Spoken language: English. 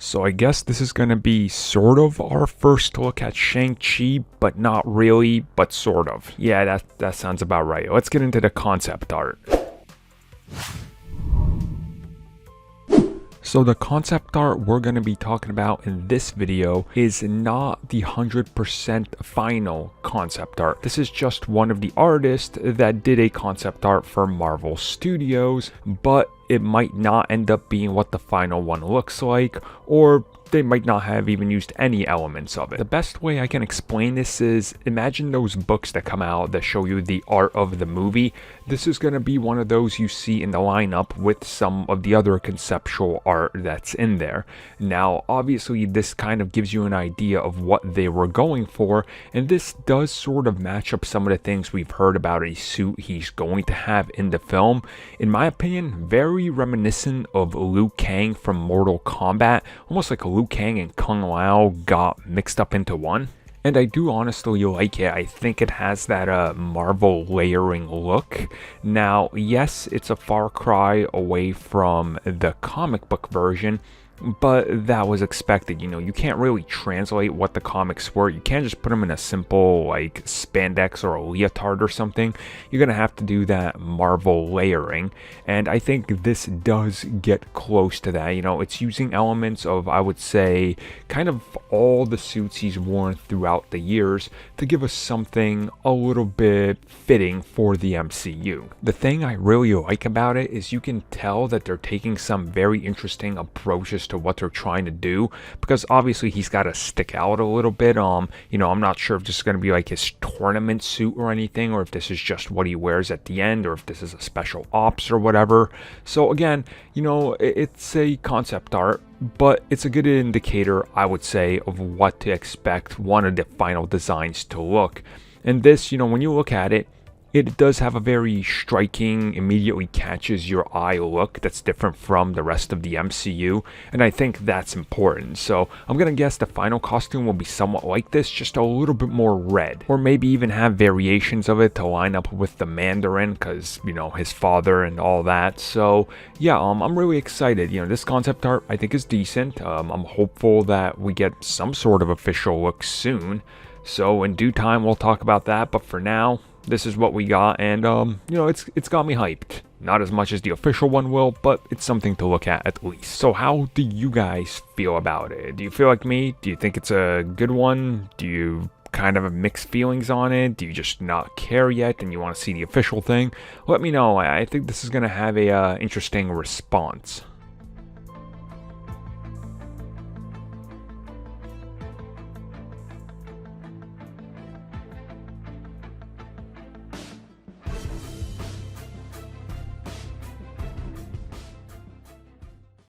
So I guess this is going to be sort of our first look at Shang-Chi, but not really, but sort of. Yeah, that sounds about right. Let's get into the concept art. So the concept art we're going to be talking about in this video is not the 100% final concept art. This is just one of the artists that did a concept art for Marvel Studios, but it might not end up being what the final one looks like, or they might not have even used any elements of it. The best way I can explain this is, imagine those books that come out that show you the art of the movie. This is going to be one of those you see in the lineup with some of the other conceptual art that's in there. Now, obviously, this kind of gives you an idea of what they were going for, and this does sort of match up some of the things we've heard about a suit he's going to have in the film. In my opinion, very reminiscent of Liu Kang from Mortal Kombat, almost like Liu Kang and Kung Lao got mixed up into one. And I do honestly like it. I think it has that Marvel layering look. Now, yes, it's a far cry away from the comic book version, but that was expected. You know, you can't really translate what the comics were. You can't just put them in a simple like spandex or a leotard or something. You're gonna have to do that Marvel layering, and I think this does get close to that. You know, it's using elements of, I would say, kind of all the suits he's worn throughout the years to give us something a little bit fitting for the MCU. The thing I really like about it is you can tell that they're taking some very interesting approaches to what they're trying to do, because obviously he's got to stick out a little bit. You know, I'm not sure if this is going to be like his tournament suit or anything, or if this is just what he wears at the end, or if this is a special ops or whatever. So again, you know, it's a concept art, but it's a good indicator, I would say, of what to expect one of the final designs to look. And this, you know, when you look at it, it does have a very striking, immediately catches your eye look that's different from the rest of the MCU, and I think that's important. So I'm gonna guess the final costume will be somewhat like this, just a little bit more red, or maybe even have variations of it to line up with the Mandarin, because, you know, his father and all that. So yeah, I'm really excited. You know, this concept art I think is decent. I'm hopeful that we get some sort of official look soon. So in due time we'll talk about that, but for now, this is what we got, and you know, it's got me hyped. Not as much as the official one will, but it's something to look at least. So how do you guys feel about it? Do you feel like me? Do you think it's a good one? Do you kind of have mixed feelings on it? Do you just not care yet and you want to see the official thing? Let me know. I think this is going to have a interesting response.